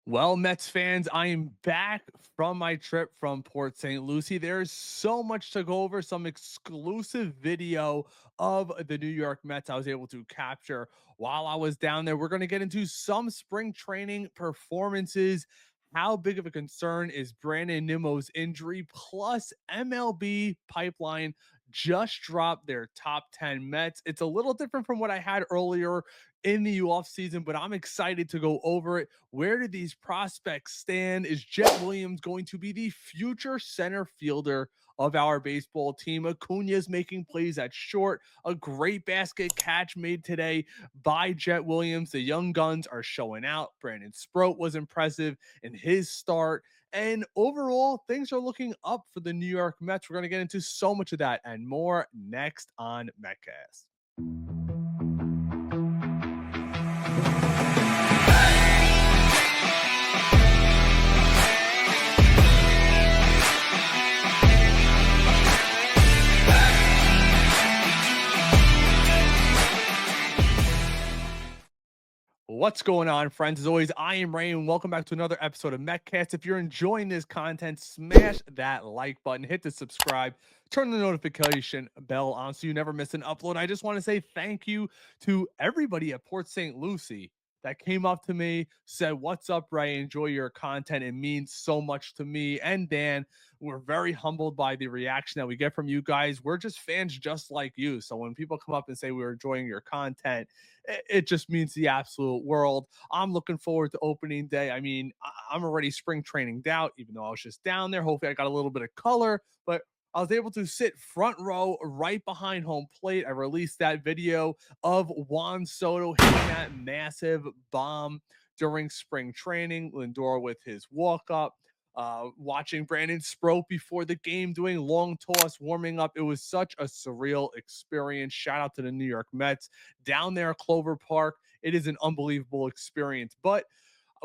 Well, Mets fans, I am back from my trip from Port St. Lucie. There's so much to go over, some exclusive video of the New York Mets I was able to capture while I was down there. We're going to get into some spring training performances. How big of a concern is Brandon Nimmo's injury? Plus, MLB Pipeline just dropped their top 10 Mets. It's a little different from what I had earlier in the offseason, but I'm excited to go over it. Where do these prospects stand? Is Jet Williams going to be the future center fielder of our baseball team? Acuna's making plays at short. A great basket catch made today by Jet Williams. The young guns are showing out. Brandon Sproat was impressive in his start. And overall, things are looking up for the New York Mets. We're going to get into so much of that and more next on MetCast. What's going on, friends? As always, I am Ray, and welcome back to another episode of MetCast. If you're enjoying this content, smash that like button, hit the subscribe, turn the notification bell on so you never miss an upload. I just want to say thank you to everybody at Port St. Lucie that came up to me, said, "What's up, Ray? Enjoy your content. It means so much to me." And Dan, we're very humbled by the reaction that we get from you guys. We're just fans just like you. So when people come up and say we're enjoying your content, it just means the absolute world. I'm looking forward to opening day. I mean, I'm already spring training out, even though I was just down there. Hopefully I got a little bit of color, but I was able to sit front row right behind home plate. I released that video of Juan Soto hitting that massive bomb during spring training. Lindor with his walk up. Watching Brandon Sproat before the game doing long toss, warming up. It was such a surreal experience. Shout out to the New York Mets down there at Clover Park. It is an unbelievable experience. But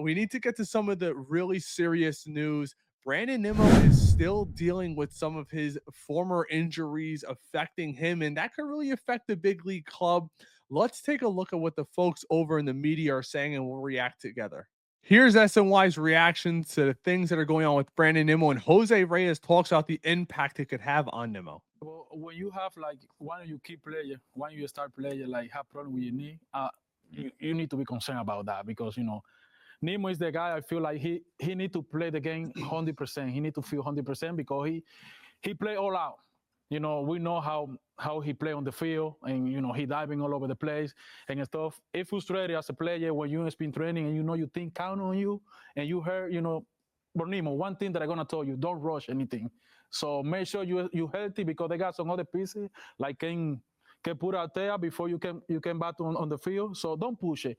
we need to get to some of the really serious news. Brandon Nimmo is still dealing with some of his former injuries affecting him, and that could really affect the big league club. Let's take a look at what the folks over in the media are saying, and we'll react together. Here's SNY's reaction to the things that are going on with Brandon Nimmo, and Jose Reyes talks about the impact it could have on Nimmo. Well, when you have like one of your key player, one of your star player, like have problem with your knee, you need to be concerned about that because Nimmo is the guy. I feel like he need to play the game 100%. He need to feel 100% because he play all out. We know how he play on the field, and he diving all over the place and stuff. It's frustrating as a player when you spin training and your team count on you and you heard But Nimmo, one thing that I'm gonna tell you: don't rush anything. So make sure you healthy because they got some other pieces like can put out there before you can battle on the field. So don't push it.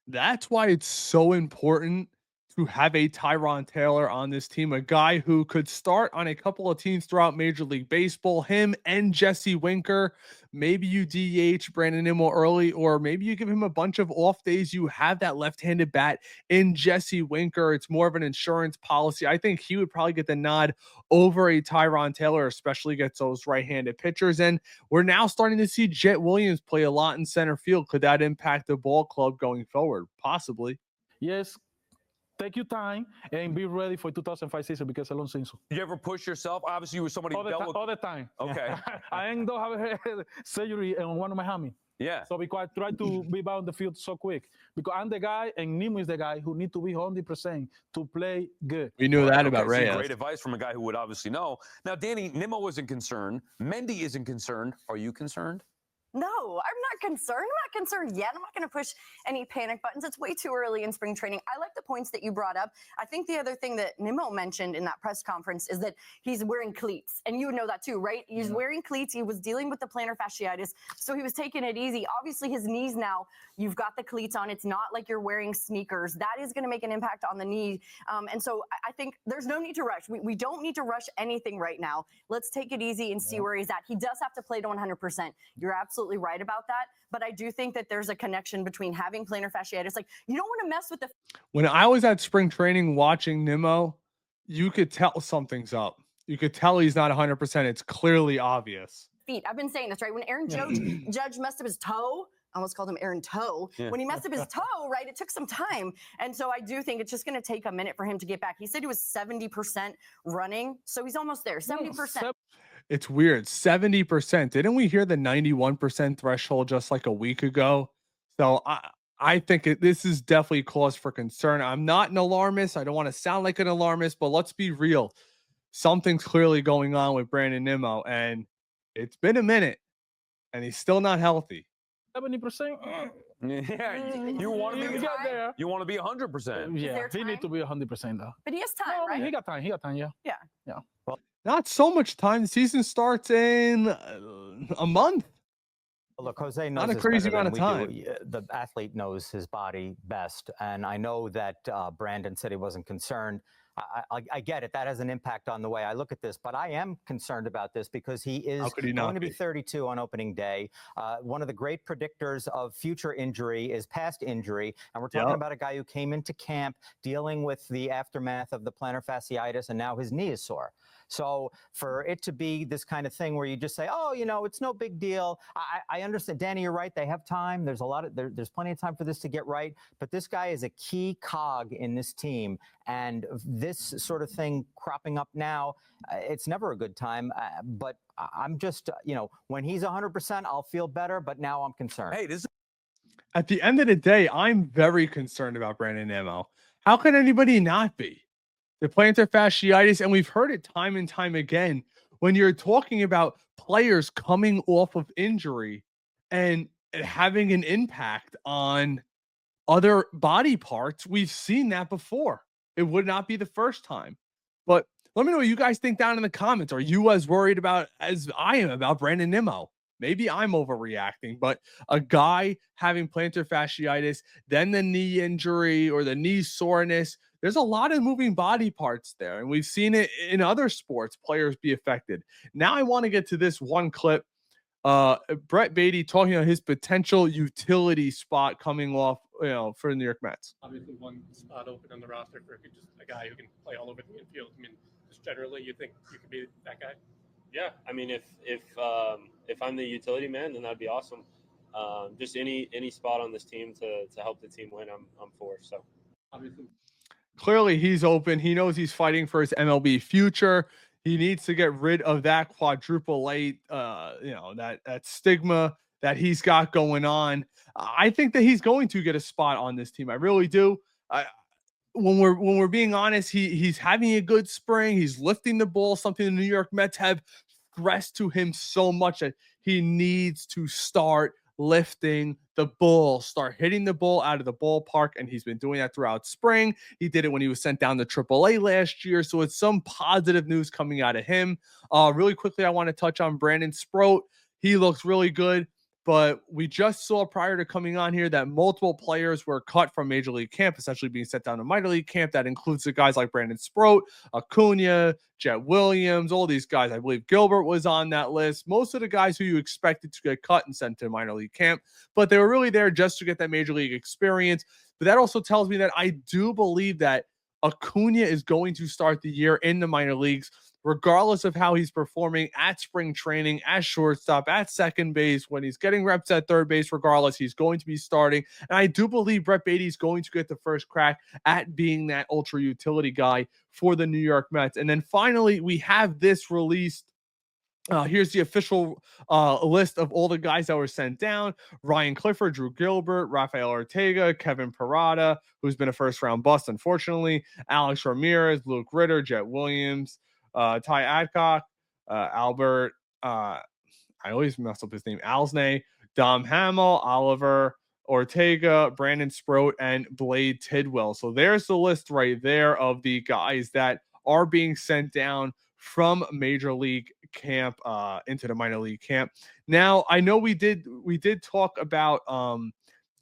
That's why it's so important to have a Tyron Taylor on this team, a guy who could start on a couple of teams throughout Major League Baseball, him and Jesse Winker. Maybe you DH Brandon Nimmo early, or maybe you give him a bunch of off days. You have that left-handed bat in Jesse Winker. It's more of an insurance policy. I think he would probably get the nod over a Tyron Taylor, especially against those right-handed pitchers. And we're now starting to see Jet Williams play a lot in center field. Could that impact the ball club going forward? Possibly. Yes. Take your time and be ready for 2005 season because it's a long season. Did you ever push yourself? Obviously, you were somebody all the time. Okay. I ain't don't have a surgery on one of my hammy. Yeah. So because I try to be back on the field so quick because I'm the guy and Nimmo is the guy who need to be 100% to play good. We knew that about Reyes. Great advice from a guy who would obviously know. Now, Danny, Nimmo isn't concerned. Mendy isn't concerned. Are you concerned? No, I'm not concerned. I'm not concerned yet. I'm not going to push any panic buttons. It's way too early in spring training. I like the points that you brought up. I think the other thing that Nimmo mentioned in that press conference is that he's wearing cleats. And you would know that too, right? He's wearing cleats. He was dealing with the plantar fasciitis, so he was taking it easy. Obviously, his knees now, you've got the cleats on. It's not like you're wearing sneakers. That is going to make an impact on the knee. And so I think there's no need to rush. We don't need to rush anything right now. Let's take it easy and see where he's at. He does have to play to 100%. You're absolutely right about that, but I do think that there's a connection between having plantar fasciitis. Like, you don't want to mess with the. When I was at spring training watching Nimmo, you could tell something's up. You could tell he's not 100%. It's clearly obvious. Feet. I've been saying this, right? When Aaron Judge messed up his toe, almost called him Aaron Toe. Yeah. When he messed up his toe, right, it took some time. And so I do think it's just going to take a minute for him to get back. He said he was 70% running, so he's almost there, 70%. It's weird. 70%. Didn't we hear the 91% threshold just like a week ago? So I think this is definitely cause for concern. I'm not an alarmist. I don't want to sound like an alarmist, but let's be real. Something's clearly going on with Brandon Nimmo, and it's been a minute, and he's still not healthy. 70%. Yeah, you want to be get there. You want to be 100%. Yeah, there he need to time? be 100% though. But he has time, No, right? he got time. He got time. Yeah. Yeah. Not so much time. The season starts in a month. Well, look, Jose knows Not a this crazy better amount than of we time. do. The athlete knows his body best, and I know that Brandon said he wasn't concerned. I get it. That has an impact on the way I look at this, but I am concerned about this because he is How could he going not to be be? 32 on opening day. One of the great predictors of future injury is past injury, and we're talking Yep. about a guy who came into camp dealing with the aftermath of the plantar fasciitis, and now his knee is sore. So for it to be this kind of thing where you just say, oh, you know, it's no big deal. I understand, Danny, you're right. They have time. There's there's plenty of time for this to get right. But this guy is a key cog in this team. And this sort of thing cropping up now, it's never a good time. But I'm just, you know, when he's 100%, I'll feel better. But now I'm concerned. Hey, this At the end of the day, I'm very concerned about Brandon Nimmo. How can anybody not be? The plantar fasciitis, and we've heard it time and time again when you're talking about players coming off of injury and having an impact on other body parts. We've seen that before. It would not be the first time. But let me know what you guys think down in the comments. Are you as worried about as I am about Brandon Nimmo? Maybe I'm overreacting, but a guy having plantar fasciitis, then the knee injury or the knee soreness, there's a lot of moving body parts there. And we've seen it in other sports, players be affected. Now I want to get to this one clip. Brett Baty talking about his potential utility spot coming off, you know, for the New York Mets. Obviously, one spot open on the roster for just a guy who can play all over the infield. I mean, just generally, you think you could be that guy? Yeah, I mean, if I'm the utility man, then that'd be awesome. Just any spot on this team to help the team win, I'm for. So Obviously, Clearly, he's open. He knows he's fighting for his MLB future. He needs to get rid of that quadruple A, that stigma that he's got going on. I think that he's going to get a spot on this team. I really do. When we're being honest, he's having a good spring. He's lifting the ball, something the New York Mets have stressed to him so much that he needs to start lifting the ball, start hitting the ball out of the ballpark, and he's been doing that throughout spring. He did it when he was sent down to AAA last year, so it's some positive news coming out of him. Really quickly, I want to touch on Brandon Sproat. He looks really good. But we just saw prior to coming on here that multiple players were cut from Major League camp, essentially being sent down to minor league camp. That includes the guys like Brandon Sproat, Acuna, Jet Williams, all these guys. I believe Gilbert was on that list. Most of the guys who you expected to get cut and sent to minor league camp, but they were really there just to get that major league experience. But that also tells me that I do believe that Acuna is going to start the year in the minor leagues, regardless of how he's performing at spring training, at shortstop, at second base, when he's getting reps at third base, regardless, he's going to be starting. And I do believe Brett Baty is going to get the first crack at being that ultra utility guy for the New York Mets. And then finally, we have this released. Here's the official list of all the guys that were sent down: Ryan Clifford, Drew Gilbert, Rafael Ortega, Kevin Parada, who's been a first-round bust, unfortunately, Alex Ramirez, Luke Ritter, Jet Williams, Ty Adcock, Albert, I always mess up his name, Alsney, Dom Hamill, Oliver Ortega, Brandon Sproat, and Blade Tidwell. So there's the list right there of the guys that are being sent down from Major League camp into the minor league camp. Now, I know we did talk about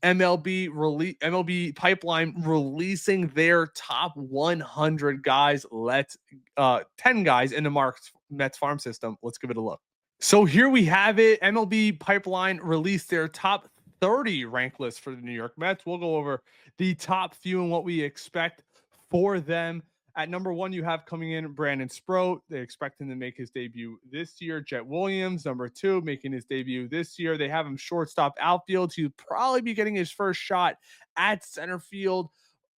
MLB Pipeline releasing their top 100 guys. 10 guys in the Mets farm system. Let's give it a look. So here we have it. MLB Pipeline released their top 30 rank list for the New York Mets. We'll go over the top few and what we expect for them. At number 1, you have coming in Brandon Sproat. They expect him to make his debut this year. Jet Williams, number 2, making his debut this year. They have him shortstop outfield. He'll probably be getting his first shot at center field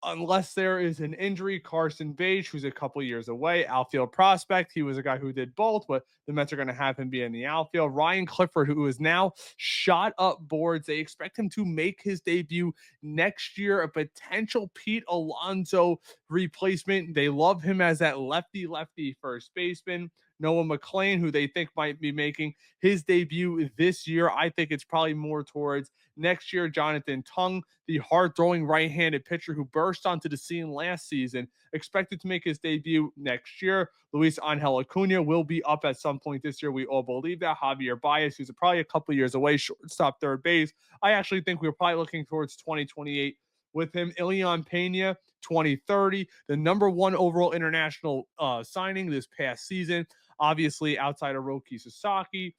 unless there is an injury. Carson Bage, who's a couple years away, outfield prospect. He was a guy who did both, but the Mets are going to have him be in the outfield. Ryan Clifford, who is now shot up boards. They expect him to make his debut next year, a potential Pete Alonso replacement. They love him as that lefty first baseman. Noah McLean, who they think might be making his debut this year. I think it's probably more towards next year. Jonathan Tung, the hard-throwing right-handed pitcher who burst onto the scene last season, expected to make his debut next year. Luis Angel Acuna will be up at some point this year. We all believe that. Javier Baez, who's probably a couple years away, shortstop third base. I actually think we're probably looking towards 2028 with him. Ilian Pena, 2030, the number 1 overall international signing this past season. Obviously, outside of Roki Sasaki,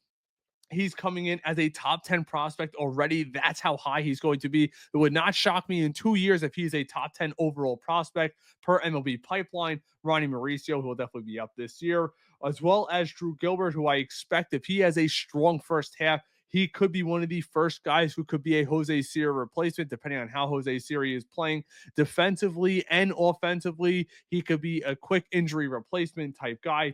he's coming in as a top 10 prospect already. That's how high he's going to be. It would not shock me in 2 years if he's a top 10 overall prospect per MLB Pipeline. Ronnie Mauricio, who will definitely be up this year, as well as Drew Gilbert, who I expect, if he has a strong first half, he could be one of the first guys who could be a Jose Siri replacement, depending on how Jose Siri is playing defensively and offensively. He could be a quick injury replacement type guy.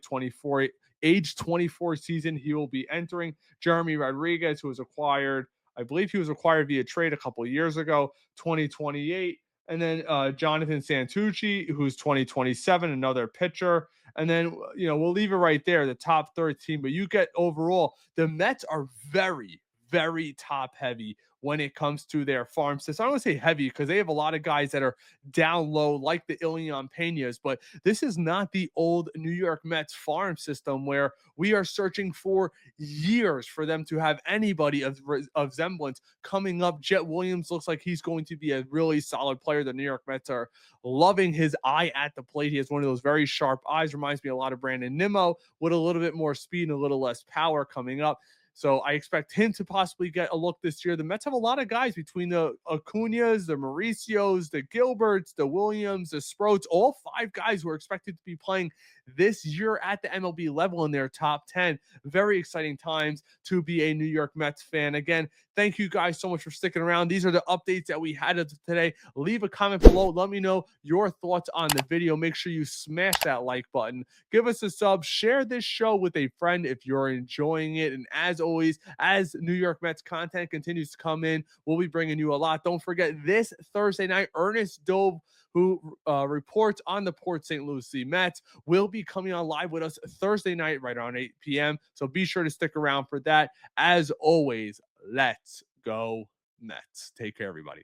Age 24 season he will be entering. Jeremy Rodriguez, who was acquired, I believe he was acquired via trade a couple of years ago, 2028. And then Jonathan Santucci, who's 2027, another pitcher. And then, we'll leave it right there, the top 13. But you get overall, the Mets are very, very top heavy when it comes to their farm system. I don't want to say heavy because they have a lot of guys that are down low, like the Ilian Penas, but this is not the old New York Mets farm system where we are searching for years for them to have anybody of semblance coming up. Jet Williams looks like he's going to be a really solid player. The New York Mets are loving his eye at the plate. He has one of those very sharp eyes. Reminds me a lot of Brandon Nimmo with a little bit more speed and a little less power coming up. So I expect him to possibly get a look this year. The Mets have a lot of guys between the Acuñas, the Mauricios, the Gilberts, the Williams, the Sproats, all 5 guys who are expected to be playing this year at the MLB level in their top 10. Very exciting times to be a New York Mets fan. Again, thank you guys so much for sticking around. These are the updates that we had today. Leave a comment below. Let me know your thoughts on the video. Make sure you smash that like button. Give us a sub. Share this show with a friend if you're enjoying it. And as always, as New York Mets content continues to come in, we'll be bringing you a lot. Don't forget, this Thursday night, Ernest Dove, who reports on the Port St. Lucie Mets, will be coming on live with us Thursday night right around 8 p.m. So be sure to stick around for that. As always, let's go Mets. Take care, everybody.